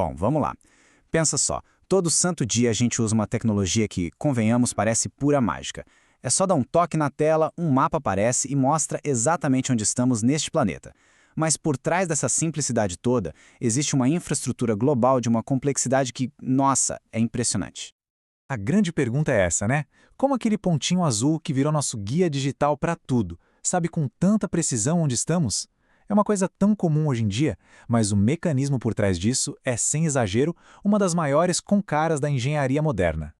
Bom, vamos lá. Pensa só, todo santo dia a gente usa uma tecnologia que, convenhamos, parece pura mágica. É só dar um toque na tela, um mapa aparece e mostra exatamente onde estamos neste planeta. Mas por trás dessa simplicidade toda, existe uma infraestrutura global de uma complexidade que, nossa, é impressionante. A grande pergunta é essa, né? Como aquele pontinho azul que virou nosso guia digital para tudo, sabe com tanta precisão onde estamos? É uma coisa tão comum hoje em dia, mas o mecanismo por trás disso é, sem exagero, uma das maiores concaras da engenharia moderna.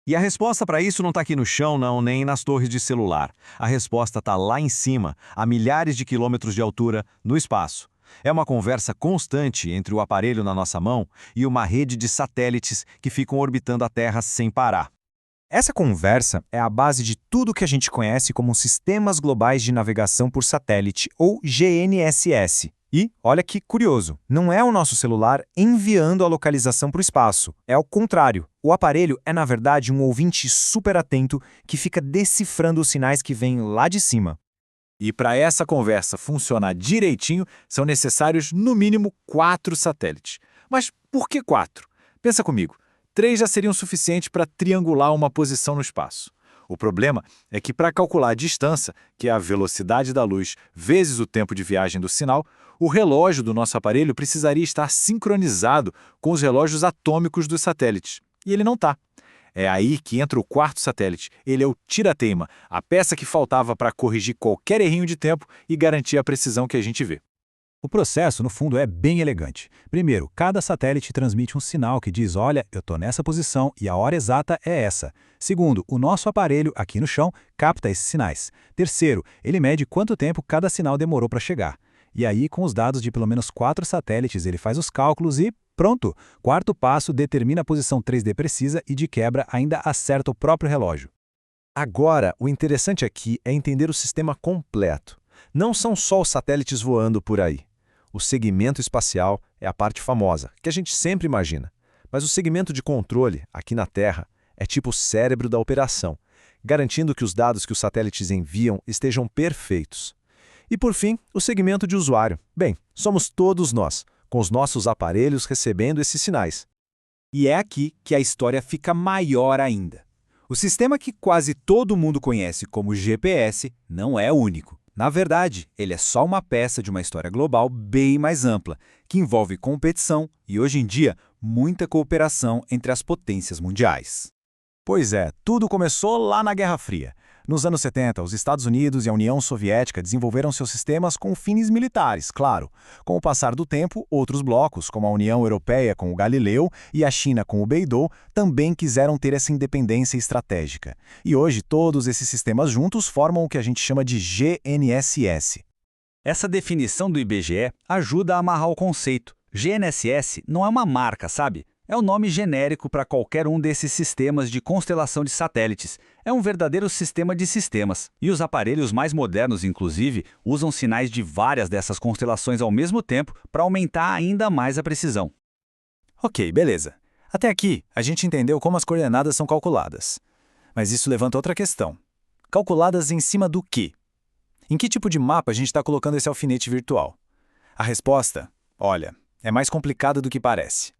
E a resposta para isso não está aqui no chão, não, nem nas torres de celular. A resposta está lá em cima, a milhares de quilômetros de altura, no espaço. É uma conversa constante entre o aparelho na nossa mão e uma rede de satélites que ficam orbitando a Terra sem parar. Essa conversa é a base de tudo que a gente conhece como Sistemas Globais de Navegação por Satélite, ou GNSS. E, olha que curioso, não é o nosso celular enviando a localização para o espaço. É ao contrário. O aparelho é, na verdade, um ouvinte super atento que fica decifrando os sinais que vêm lá de cima. E para essa conversa funcionar direitinho, são necessários, no mínimo, 4 satélites. Mas por que 4? Pensa comigo. 3 já seriam suficientes para triangular uma posição no espaço. O problema é que para calcular a distância, que é a velocidade da luz vezes o tempo de viagem do sinal, o relógio do nosso aparelho precisaria estar sincronizado com os relógios atômicos dos satélites. E ele não está. É aí que entra o 4º satélite. Ele é o tira-teima, a peça que faltava para corrigir qualquer errinho de tempo e garantir a precisão que a gente vê. O processo, no fundo, é bem elegante. Primeiro, cada satélite transmite um sinal que diz, olha, eu estou nessa posição e a hora exata é essa. Segundo, o nosso aparelho, aqui no chão, capta esses sinais. Terceiro, ele mede quanto tempo cada sinal demorou para chegar. E aí, com os dados de pelo menos 4 satélites, ele faz os cálculos e pronto! 4º passo determina a posição 3D precisa e, de quebra, ainda acerta o próprio relógio. Agora, o interessante aqui é entender o sistema completo. Não são só os satélites voando por aí. O segmento espacial é a parte famosa, que a gente sempre imagina. Mas o segmento de controle, aqui na Terra, é tipo o cérebro da operação, garantindo que os dados que os satélites enviam estejam perfeitos. E por fim, o segmento de usuário. Bem, somos todos nós, com os nossos aparelhos recebendo esses sinais. E é aqui que a história fica maior ainda. O sistema que quase todo mundo conhece como GPS não é único. Na verdade, ele é só uma peça de uma história global bem mais ampla, que envolve competição e, hoje em dia, muita cooperação entre as potências mundiais. Pois é, tudo começou lá na Guerra Fria. Nos anos 70, os Estados Unidos e a União Soviética desenvolveram seus sistemas com fins militares, claro. Com o passar do tempo, outros blocos, como a União Europeia com o Galileu e a China com o Beidou, também quiseram ter essa independência estratégica. E hoje, todos esses sistemas juntos formam o que a gente chama de GNSS. Essa definição do IBGE ajuda a amarrar o conceito. GNSS não é uma marca, sabe? É o nome genérico para qualquer um desses sistemas de constelação de satélites. É um verdadeiro sistema de sistemas. E os aparelhos mais modernos, inclusive, usam sinais de várias dessas constelações ao mesmo tempo para aumentar ainda mais a precisão. Ok, beleza. Até aqui, a gente entendeu como as coordenadas são calculadas. Mas isso levanta outra questão. Calculadas em cima do quê? Em que tipo de mapa a gente está colocando esse alfinete virtual? A resposta, olha, é mais complicada do que parece.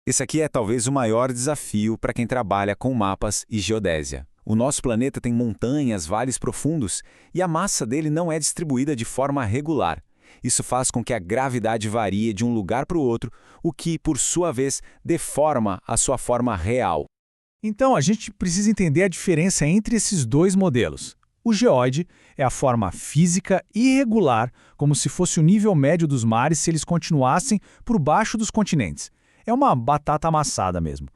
Esse aqui é talvez o maior desafio para quem trabalha com mapas e geodésia. O nosso planeta tem montanhas, vales profundos, e a massa dele não é distribuída de forma regular. Isso faz com que a gravidade varie de um lugar para o outro, o que, por sua vez, deforma a sua forma real. Então, a gente precisa entender a diferença entre esses dois modelos. O geoide é a forma física irregular, como se fosse o nível médio dos mares se eles continuassem por baixo dos continentes. É uma batata amassada mesmo.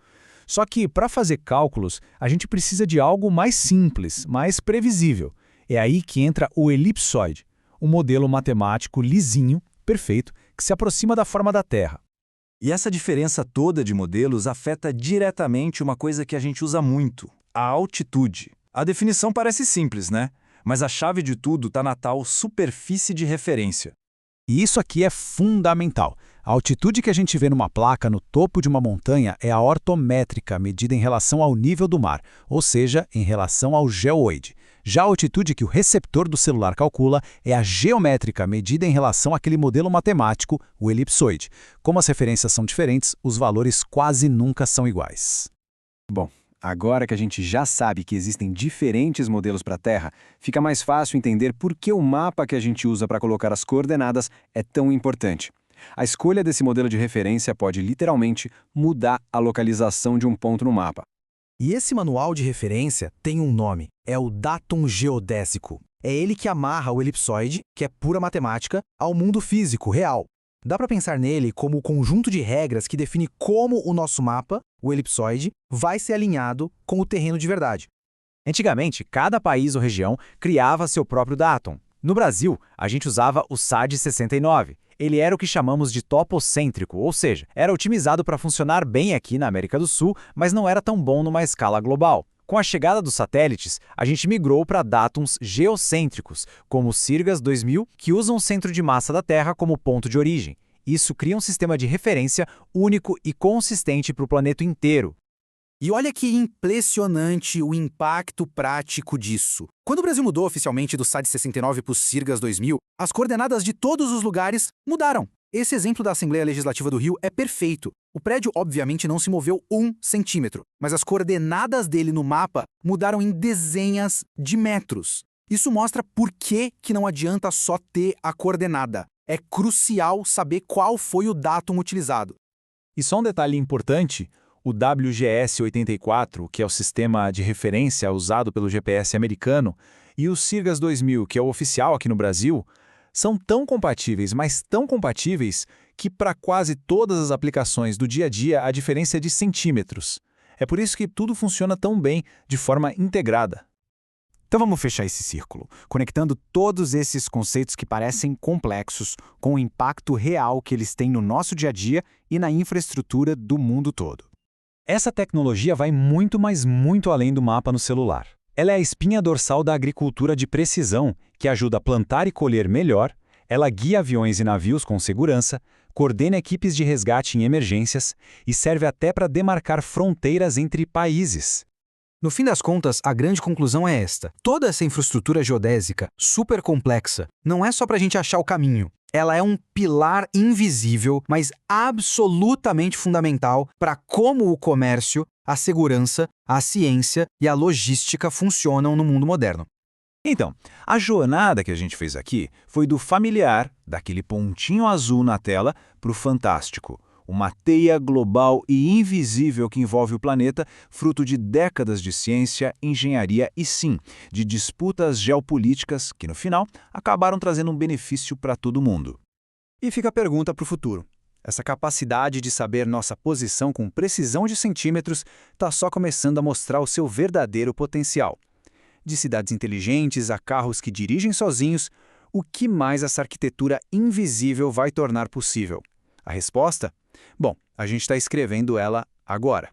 Só que, para fazer cálculos, a gente precisa de algo mais simples, mais previsível. É aí que entra o elipsoide, um modelo matemático lisinho, perfeito, que se aproxima da forma da Terra. E essa diferença toda de modelos afeta diretamente uma coisa que a gente usa muito, a altitude. A definição parece simples, né? Mas a chave de tudo está na tal superfície de referência. E isso aqui é fundamental. A altitude que a gente vê numa placa no topo de uma montanha é a ortométrica, medida em relação ao nível do mar, ou seja, em relação ao geoide. Já a altitude que o receptor do celular calcula é a geométrica medida em relação àquele modelo matemático, o elipsoide. Como as referências são diferentes, os valores quase nunca são iguais. Bom, agora que a gente já sabe que existem diferentes modelos para a Terra, fica mais fácil entender por que o mapa que a gente usa para colocar as coordenadas é tão importante. A escolha desse modelo de referência pode literalmente mudar a localização de um ponto no mapa. E esse manual de referência tem um nome, é o Datum Geodésico. É ele que amarra o elipsoide, que é pura matemática, ao mundo físico, real. Dá para pensar nele como o conjunto de regras que define como o nosso mapa, o elipsoide, vai ser alinhado com o terreno de verdade. Antigamente, cada país ou região criava seu próprio datum. No Brasil, a gente usava o SAD 69. Ele era o que chamamos de topocêntrico, ou seja, era otimizado para funcionar bem aqui na América do Sul, mas não era tão bom numa escala global. Com a chegada dos satélites, a gente migrou para datums geocêntricos, como o Sirgas 2000, que usam o centro de massa da Terra como ponto de origem. Isso cria um sistema de referência único e consistente para o planeta inteiro. E olha que impressionante o impacto prático disso. Quando o Brasil mudou oficialmente do SAD 69 para o Sirgas 2000, as coordenadas de todos os lugares mudaram. Esse exemplo da Assembleia Legislativa do Rio é perfeito. O prédio, obviamente, não se moveu 1 centímetro, mas as coordenadas dele no mapa mudaram em dezenas de metros. Isso mostra por que não adianta só ter a coordenada. É crucial saber qual foi o datum utilizado. E só um detalhe importante, o WGS-84, que é o sistema de referência usado pelo GPS americano, e o Sirgas 2000, que é o oficial aqui no Brasil, são tão compatíveis, mas tão compatíveis, que para quase todas as aplicações do dia a dia a diferença é de centímetros. É por isso que tudo funciona tão bem, de forma integrada. Então vamos fechar esse círculo, conectando todos esses conceitos que parecem complexos com o impacto real que eles têm no nosso dia a dia e na infraestrutura do mundo todo. Essa tecnologia vai muito, mas muito além do mapa no celular. Ela é a espinha dorsal da agricultura de precisão, que ajuda a plantar e colher melhor, ela guia aviões e navios com segurança, coordena equipes de resgate em emergências e serve até para demarcar fronteiras entre países. No fim das contas, a grande conclusão é esta. Toda essa infraestrutura geodésica, super complexa, não é só para a gente achar o caminho. Ela é um pilar invisível, mas absolutamente fundamental para como o comércio, a segurança, a ciência e a logística funcionam no mundo moderno. Então, a jornada que a gente fez aqui foi do familiar, daquele pontinho azul na tela, para o fantástico. Uma teia global e invisível que envolve o planeta, fruto de décadas de ciência, engenharia e, sim, de disputas geopolíticas que, no final, acabaram trazendo um benefício para todo mundo. E fica a pergunta para o futuro. Essa capacidade de saber nossa posição com precisão de centímetros está só começando a mostrar o seu verdadeiro potencial. De cidades inteligentes a carros que dirigem sozinhos, o que mais essa arquitetura invisível vai tornar possível? A resposta? Bom, a gente está escrevendo ela agora.